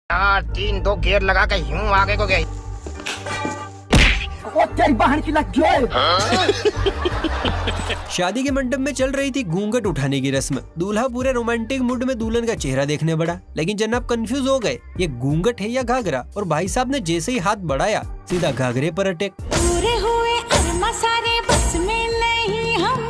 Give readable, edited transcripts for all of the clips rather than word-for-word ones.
यार 3-2 गियर लगा के यूं आगे को गई। तेरी बहन की लग गई। शादी के मंडप में चल रही थी घूंघट उठाने की रस्म। दूल्हा पूरे रोमांटिक मूड में दुल्हन का चेहरा देखने बढ़ा, लेकिन जनाब कंफ्यूज हो गए, ये घूंघट है या घाघरा। और भाई साहब ने जैसे ही हाथ बढ़ाया सीधा घाघरे पर अटैक। पूरे हुए अरमा सारे बस में नहीं हम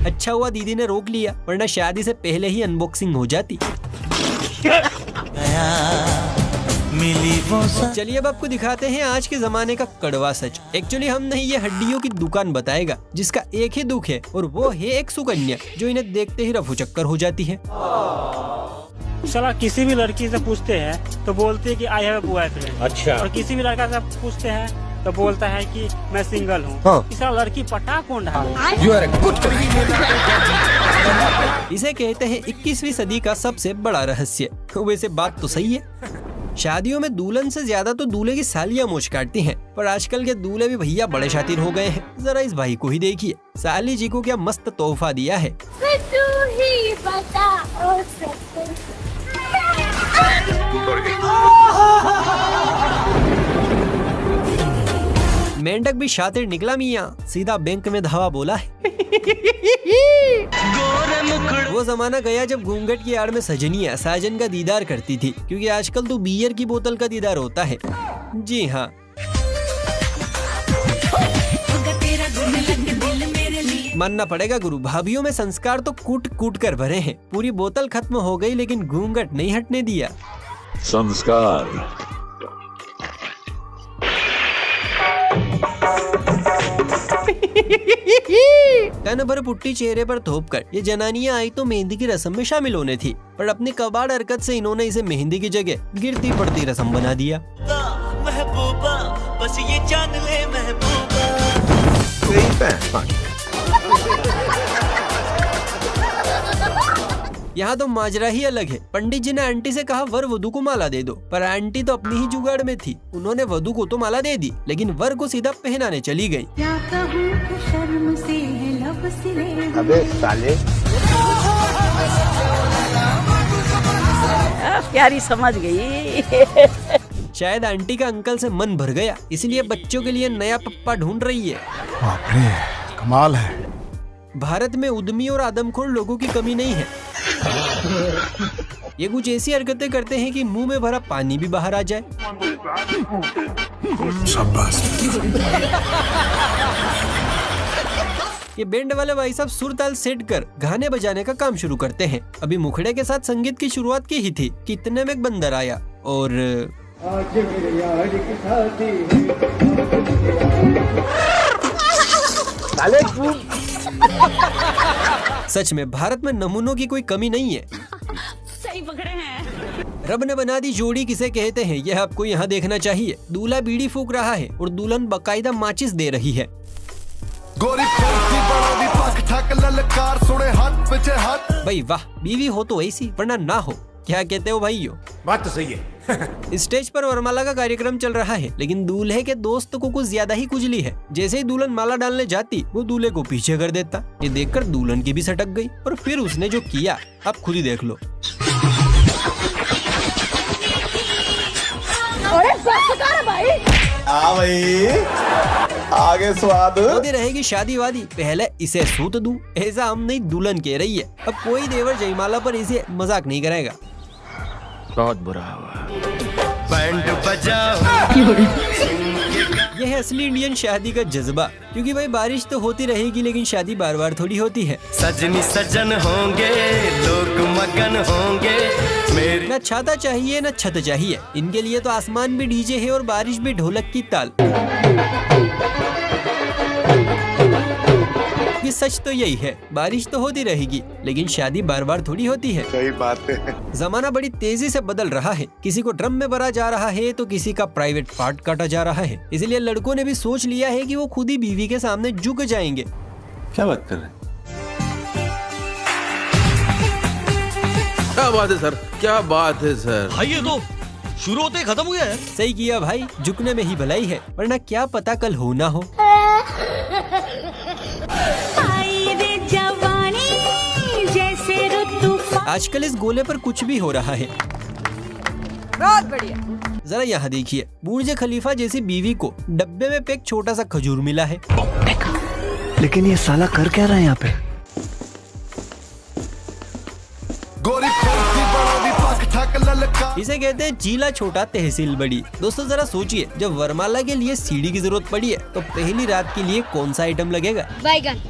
अच्छा हुआ दीदी ने रोक लिया, वरना शादी से पहले ही अनबॉक्सिंग हो जाती। चलिए अब आपको दिखाते हैं आज के जमाने का कड़वा सच। एक्चुअली हम नहीं, ये हड्डियों की दुकान बताएगा जिसका एक ही दुख है, और वो है एक सुकन्या जो इन्हें देखते ही रफू चक्कर हो जाती है। साला किसी भी लड़की से पूछते हैं तो बोलते हैं कि आई हैव अ बॉयफ्रेंड। अच्छा। और किसी भी लड़का से पूछते हैं तो बोलता है कि मैं सिंगल हूँ। हाँ। इस लड़की पटा कौन है? इसे कहते हैं 21वीं सदी का सबसे बड़ा रहस्य। वैसे बात तो सही है, शादियों में दुल्हन से ज्यादा तो दूल्हे की सालियां मोच काटती हैं, पर आजकल के दूल्हे भी भैया बड़े शातिर हो गए हैं। जरा इस भाई को ही देखिए, साली जी को क्या मस्त तोहफा दिया है। तू ही बता ओ मेंढक भी शातिर निकला मियाँ, सीधा बैंक में धावा बोला है। वो जमाना गया जब घूंघट की आड़ में सजनियाँ साजन का दीदार करती थी, क्योंकि आजकल तो बियर की बोतल का दीदार होता है। जी हाँ, मानना पड़ेगा गुरु, भाभीयों में संस्कार तो कूट कूट कर भरे हैं। पूरी बोतल खत्म हो गई लेकिन घूंघट नहीं हटने दिया। संस्कार तन भर पुट्टी चेहरे पर थोप कर ये जनानियां आई तो मेहंदी की रस्म में शामिल होने थी, पर अपनी कबाड़ हरकत से इन्होंने इसे मेहंदी की जगह गिरती पड़ती रस्म बना दिया। महबूबा बस ये जान ले महबूबा। यहाँ तो माजरा ही अलग है। पंडित जी ने आंटी से कहा वर वधू को माला दे दो, पर आंटी तो अपनी ही जुगाड़ में थी। उन्होंने वधू को तो माला दे दी, लेकिन वर को सीधा पहनाने चली गई। शर्म से लब सिले। अबे साले, प्यारी समझ गई। शायद आंटी का अंकल से मन भर गया, इसलिए बच्चों के लिए नया पप्पा ढूंढ रही है। बाप रे, कमाल है। भारत में उद्यमी और आदमखोर लोगों की कमी नहीं है। ये कुछ ऐसी हरकतें करते हैं कि मुंह में भरा पानी भी बाहर आ जाए। शाबाश। ये बैंड वाले भाई साहब सुर ताल सेट कर गाने बजाने का काम शुरू करते हैं। अभी मुखड़े के साथ संगीत की शुरुआत की ही थी कि इतने में एक बंदर आया और आज मेरे यार की शादी है। सच में भारत में नमूनों की कोई कमी नहीं है। सही पकड़े हैं। रब ने बना दी जोड़ी किसे कहते हैं, यह आपको यहाँ देखना चाहिए। दूल्हा बीड़ी फूक रहा है और दुल्हन बकायदा माचिस दे रही है। भाई वाह, बीवी हो तो ऐसी, वरना ना हो। क्या कहते हो भाइयों? बात तो सही है। स्टेज पर वरमाला का कार्यक्रम चल रहा है, लेकिन दूल्हे के दोस्त को कुछ ज्यादा ही कुचली है। जैसे ही दुल्हन माला डालने जाती, वो दूल्हे को पीछे कर देता। ये देखकर दुल्हन की भी सटक गई, और फिर उसने जो किया आप खुद ही देख लो। अरे बस कर भाई। भाई आगे स्वाद होती रहेगी शादी वादी, पहले इसे सूत दूं, ऐसा हम नहीं दुल्हन कह रही है। अब कोई देवर जयमाला पर इसे मजाक नहीं कराएगा। बहुत बुरा हुआ। बैंड बजाओ। यह है असली इंडियन शादी का जज्बा, क्योंकि भाई बारिश तो होती रहेगी लेकिन शादी बार बार थोड़ी होती है। सजनी सजन होंगे, लोग मगन होंगे। मेरी न छाता चाहिए न छत चाहिए, इनके लिए तो आसमान भी डीजे है और बारिश भी ढोलक की ताल। ये सच तो यही है, बारिश तो होती रहेगी लेकिन शादी बार बार थोड़ी होती है। सही बात है। जमाना बड़ी तेजी से बदल रहा है। किसी को ड्रम में भरा जा रहा है तो किसी का प्राइवेट पार्ट काटा जा रहा है। इसलिए लड़कों ने भी सोच लिया है कि वो खुद ही बीवी के सामने झुक जाएंगे। क्या बात कर रहे हैं? क्या बात है सर, क्या बात है सर। भाई ये तो शुरू होते ही खत्म हो गया है। सही किया भाई, झुकने में ही भलाई है, वरना क्या पता कल हो ना हो। आई रे आजकल इस गोले पर कुछ भी हो रहा है। बहुत बढ़िया। जरा यहाँ देखिए, बुर्ज खलीफा जैसी बीवी को डब्बे में पैक छोटा सा खजूर मिला है। लेकिन ये साला कर क्या रहा है यहाँ पे? इसे कहते हैं चीला छोटा तहसील बड़ी। दोस्तों जरा सोचिए, जब वरमाला के लिए सीढ़ी की जरूरत पड़ी है तो पहली रात के लिए कौन सा आइटम लगेगा? बैगन।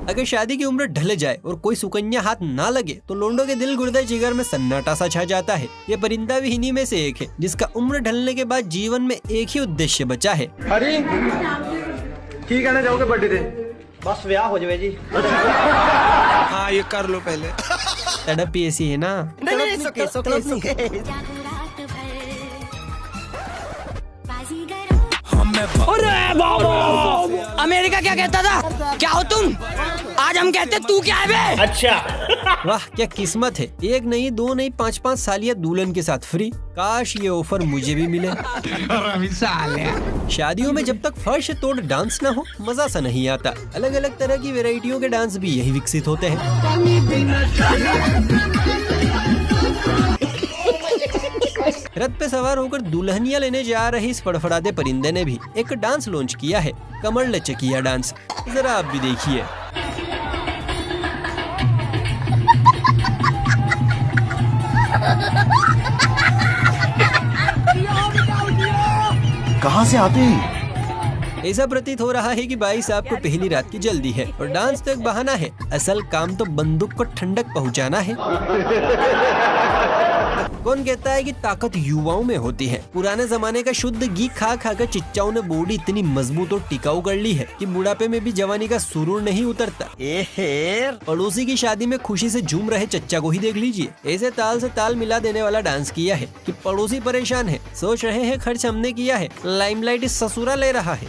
अगर शादी की उम्र ढल जाए और कोई सुकन्या हाथ ना लगे तो लोंडो के दिल गुर्दे जिगर में सन्नाटा सा छा जाता है। ये परिंदा भी इन्हीं में से एक है जिसका उम्र ढलने के बाद जीवन में एक ही उद्देश्य बचा है। अरे की कहना चाहोगे बर्थडे पे? बस ब्याह हो जाए जी। हाँ ये कर लो पहले। तड़प ही ऐसी है ना। अमेरिका क्या कहता था? क्या हो तुम? आज हम कहते तू क्या है बे? अच्छा। वाह क्या किस्मत है, एक नहीं दो नहीं 5-5 सालिया दुल्हन के साथ फ्री। काश ये ऑफर मुझे भी मिले। शादियों में जब तक फर्श तोड़ डांस ना हो मजा सा नहीं आता। अलग अलग तरह की वैरायटियों के डांस भी यही विकसित होते हैं। रथ पे सवार होकर दुल्हनिया लेने जा रहे इस फड़फड़ाते परिंदे ने भी एक डांस लॉन्च किया है, कमर लचकिया डांस। जरा आप भी देखिए। कहाँ से आते हैं? ऐसा प्रतीत हो रहा है कि भाई साहब को पहली रात की जल्दी है और डांस तो एक बहाना है, असल काम तो बंदूक को ठंडक पहुंचाना है। कौन कहता है कि ताकत युवाओं में होती है? पुराने जमाने का शुद्ध घी खा खा कर चिच्चाओं ने बॉडी इतनी मजबूत और टिकाऊ कर ली है कि बुढ़ापे में भी जवानी का सुरूर नहीं उतरता। पड़ोसी की शादी में खुशी से झूम रहे चच्चा को ही देख लीजिए, ऐसे ताल से ताल मिला देने वाला डांस किया है कि पड़ोसी परेशान है, सोच रहे हैं खर्च हमने किया है, लाइमलाइट इस ससुरा ले रहा है।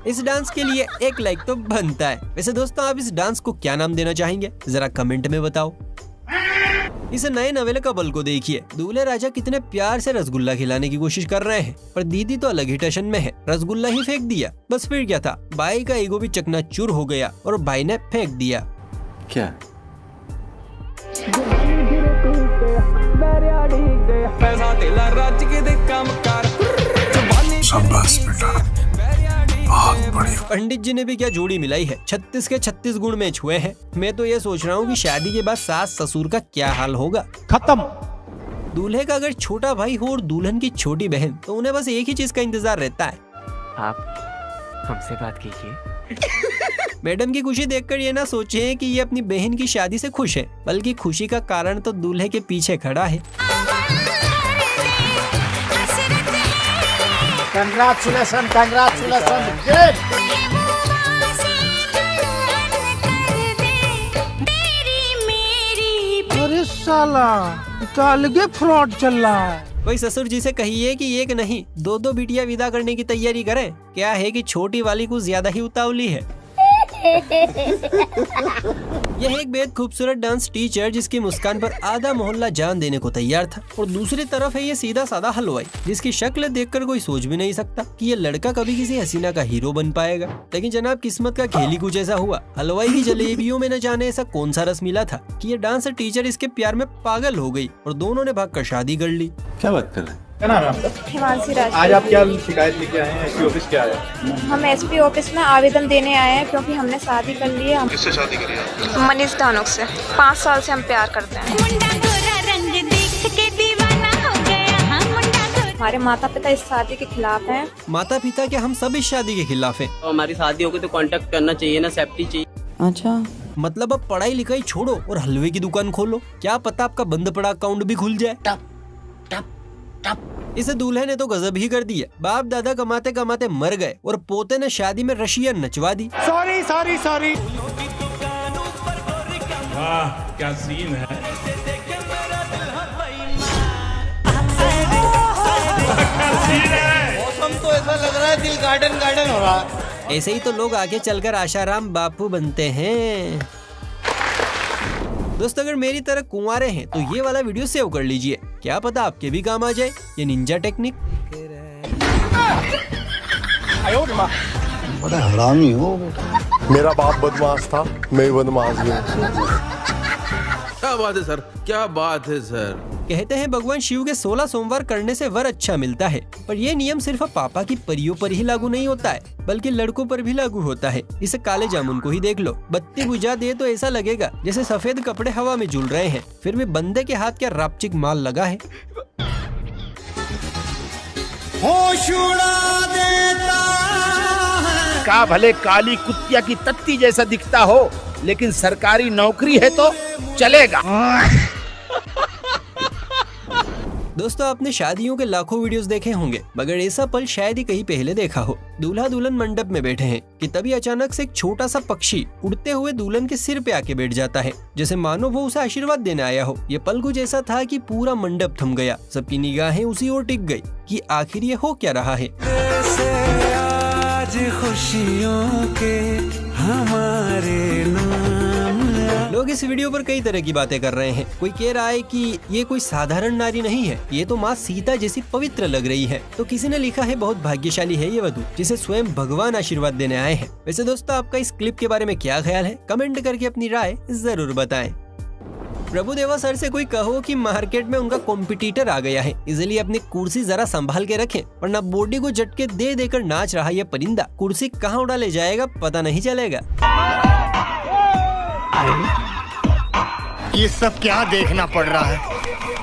इस डांस के लिए एक लाइक तो बनता है। वैसे दोस्तों आप इस डांस को क्या नाम देना चाहेंगे जरा कमेंट में बताओ। इस नए नवेले का बल को देखिए, दूल्हे राजा कितने प्यार से रसगुल्ला खिलाने की कोशिश कर रहे हैं, पर दीदी तो अलग ही टशन में है, रसगुल्ला ही फेंक दिया। बस फिर क्या था, भाई का ईगो भी चकनाचूर हो गया और भाई ने फेंक दिया। क्या? शाबाश बेटा, बहुत बढ़िया। पंडित जी ने भी क्या जोड़ी मिलाई है, 36 के 36 गुण मैच हुए हैं। मैं तो ये सोच रहा हूँ कि शादी के बाद सास ससुर का क्या हाल होगा। खत्म। दूल्हे का अगर छोटा भाई हो और दुल्हन की छोटी बहन तो उन्हें बस एक ही चीज का इंतजार रहता है, आप हमसे बात कीजिए। मैडम की खुशी देखकर ये ना सोचे कि ये अपनी बहन की शादी से खुश है, बल्कि खुशी का कारण तो दूल्हे के पीछे खड़ा है। Congratulation, congratulation. अरे साला, तो अलग फ्रॉड चल रहा है। कोई ससुर जी से कहिए कि एक नहीं दो दो बिटिया विदा करने की तैयारी करें। क्या है कि छोटी वाली कुछ ज्यादा ही उतावली है। यह एक बेहद खूबसूरत डांस टीचर जिसकी मुस्कान पर आधा मोहल्ला जान देने को तैयार था, और दूसरी तरफ है ये सीधा साधा हलवाई जिसकी शक्ल देखकर कोई सोच भी नहीं सकता कि ये लड़का कभी किसी हसीना का हीरो बन पाएगा। लेकिन जनाब किस्मत का खेल ही कुछ ऐसा हुआ। हलवाई की जलेबियों में न जाने ऐसा कौन सा रस मिला था कि ये डांस टीचर इसके प्यार में पागल हो गई और दोनों ने भागकर शादी कर ली। क्या बात कर रहे हैं? क्या नाम है आपका? हिमांशी राज। आज आप क्या शिकायत लेके आए हैं? एसपी ऑफिस क्या है? हम एसपी ऑफिस में आवेदन देने आए हैं क्योंकि हमने शादी कर ली है। किससे शादी करी है? मनीष धानुक से। 5 साल से हम प्यार करते हैं। हमारे माता पिता इस शादी के खिलाफ हैं। माता पिता क्या हम सब इस शादी के खिलाफ हैं? तो हमारी शादी होगी तो कांटेक्ट करना चाहिए ना, सेफ्टी चाहिए। अच्छा, मतलब अब पढ़ाई लिखाई छोड़ो और हलवे की दुकान खोलो, क्या पता आपका बंद पड़ा अकाउंट भी खुल जाए। टप टप टप। इस दूल्हे ने तो गजब ही कर दिया। बाप दादा कमाते कमाते मर गए और पोते ने शादी में रशियन नचवा दी। Sorry sorry sorry. वाह क्या सीन है। मौसम तो ऐसा लग रहा है दिल गार्डन गार्डन हो रहा है। ऐसे ही तो लोग आगे चलकर आशाराम बापू बनते हैं। दोस्तों अगर मेरी तरह कुंवारे हैं तो ये वाला वीडियो सेव कर लीजिए, क्या पता आपके भी काम आ जाए ये निंजा टेक्निक। बड़ा हरामी हो। मेरा बाप बदमाश था, मैं बदमाश हूँ। क्या बात है सर, क्या बात है सर। कहते हैं भगवान शिव के 16 सोमवार करने से वर अच्छा मिलता है, पर ये नियम सिर्फ पापा की परियों पर ही लागू नहीं होता है, बल्कि लड़कों पर भी लागू होता है। इसे काले जामुन को ही देख लो, बत्ती बुझा दे तो ऐसा लगेगा जैसे सफेद कपड़े हवा में झूल रहे हैं, फिर भी बंदे के हाथ क्या रापचिक माल लगा है। होश उड़ा देता है। का भले काली कुत्तिया की तत्ती जैसा दिखता हो, लेकिन सरकारी नौकरी है तो चलेगा। दोस्तों आपने शादियों के लाखों वीडियोस देखे होंगे, मगर ऐसा पल शायद ही कहीं पहले देखा हो। दूल्हा दुल्हन मंडप में बैठे हैं कि तभी अचानक से एक छोटा सा पक्षी उड़ते हुए दुल्हन के सिर पे आके बैठ जाता है, जैसे मानो वो उसे आशीर्वाद देने आया हो। ये पल कुछ ऐसा था कि पूरा मंडप थम गया, सबकी निगाहें उसी ओर टिक गई कि आखिर ये हो क्या रहा है। आज खुशियों के हमारे लोग इस वीडियो पर कई तरह की बातें कर रहे हैं। कोई कह रहा है कि ये कोई साधारण नारी नहीं है, ये तो माँ सीता जैसी पवित्र लग रही है। तो किसी ने लिखा है बहुत भाग्यशाली है ये वधू जिसे स्वयं भगवान आशीर्वाद देने आए हैं। वैसे दोस्तों आपका इस क्लिप के बारे में क्या ख्याल है, कमेंट करके अपनी राय जरूर बताएं। प्रभुदेवा सर से कोई कहो कि मार्केट में उनका कॉम्पिटिटर आ गया है, इसलिए अपनी कुर्सी जरा संभाल के रखें, वरना बॉडी को झटके दे देकर नाच रहा ये परिंदा कुर्सी कहाँ उड़ा ले जाएगा पता नहीं चलेगा। ये सब क्या देखना पड़ रहा है,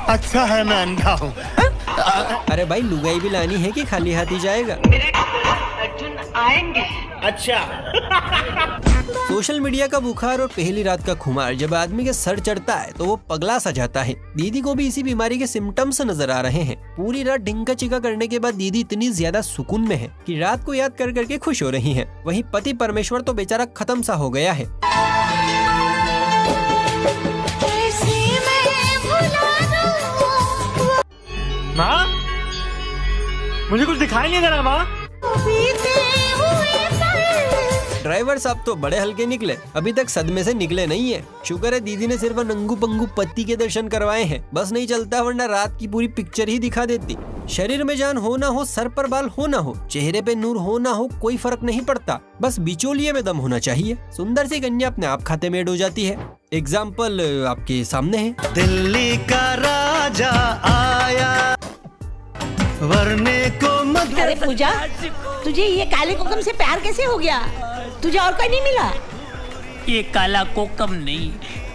अच्छा है मैं अंधा हूँ। अरे भाई लुगाई भी लानी है कि खाली हाथी जाएगा। आएंगे अच्छा। सोशल मीडिया का बुखार और पहली रात का खुमार जब आदमी के सर चढ़ता है तो वो पगला सा जाता है। दीदी को भी इसी बीमारी के सिम्टम्स नजर आ रहे हैं। पूरी रात ढिंका चिका करने के बाद दीदी इतनी ज्यादा सुकून में है कि रात को याद कर करके खुश हो रही हैं। वहीं पति परमेश्वर तो बेचारा खत्म सा हो गया है। माँ मुझे कुछ दिखाई नहीं दे रहा माँ। ड्राइवर साहब तो बड़े हल्के निकले, अभी तक सदमे से निकले नहीं है। शुक्र है दीदी ने सिर्फ नंगू पंगू पति के दर्शन करवाए हैं, बस नहीं चलता वरना रात की पूरी पिक्चर ही दिखा देती। शरीर में जान हो ना हो, सर पर बाल हो ना हो, चेहरे पे नूर हो ना हो, कोई फर्क नहीं पड़ता, बस बिचौलिए में दम होना चाहिए। सुंदर सी कन्या अपने आप खाते में ऐड हो जाती है। एग्जाम्पल आपके सामने है। दिल्ली का राजा आया वरने को मत। अरे पूजा, तुझे ये काले कोकम से प्यार कैसे हो गया? तुझे और कोई नहीं मिला? ये काला कोकम नहीं,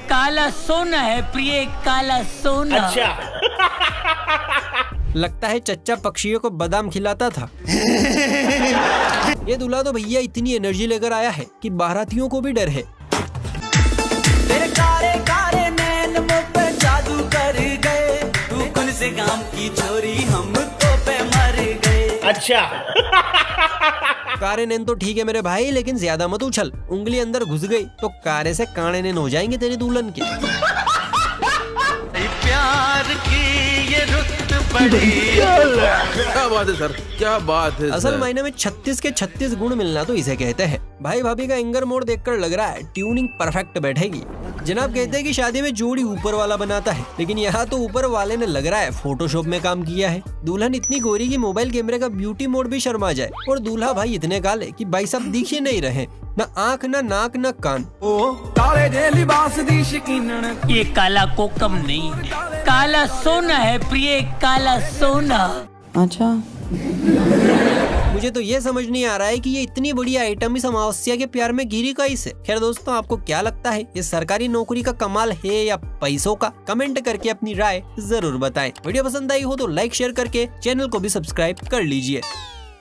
काला सोना है प्रिय, काला सोना। अच्छा। लगता है चच्चा पक्षियों को बादाम खिलाता था। ये दूल्हा तो भैया इतनी एनर्जी लेकर आया है कि बारातियों को भी डर है। तेरे कारे कारे नैन मुझ पे जादू कर गए, तू कौन से गांव की छोरी हम तो पे मर गए। अच्छा। कारे नैन तो ठीक है मेरे भाई, लेकिन ज्यादा मत उछल, उंगली अंदर घुस गई तो कारे से काने नैन हो जाएंगे तेरी दुल्हन के। प्यार की ये रुत पड़ी। क्या बात है सर, क्या बात है। असल मायने में 36 के 36 गुण मिलना तो इसे कहते हैं। भाई भाभी का एंगर मोड देखकर लग रहा है ट्यूनिंग परफेक्ट बैठेगी। जनाब कहते हैं कि शादी में जोड़ी ऊपर वाला बनाता है, लेकिन यहाँ तो ऊपर वाले ने लग रहा है फोटोशॉप में काम किया है। दुल्हन इतनी गोरी की मोबाइल कैमरे का ब्यूटी मोड भी शर्मा जाए, और दूल्हा भाई इतने काले कि भाई साहब दिख ही नहीं रहे, न आँख न नाक न कान। काले दे लिबास दी शकीनन। ये काला कोकम नहीं, काला सोना है प्रिय, काला सोना। अच्छा मुझे तो ये समझ नहीं आ रहा है कि ये इतनी बड़ी आइटम इस अमावस्या के प्यार में गिरी कैसे। खैर दोस्तों आपको क्या लगता है, ये सरकारी नौकरी का कमाल है या पैसों का? कमेंट करके अपनी राय जरूर बताएं। वीडियो पसंद आई हो तो लाइक शेयर करके चैनल को भी सब्सक्राइब कर लीजिए।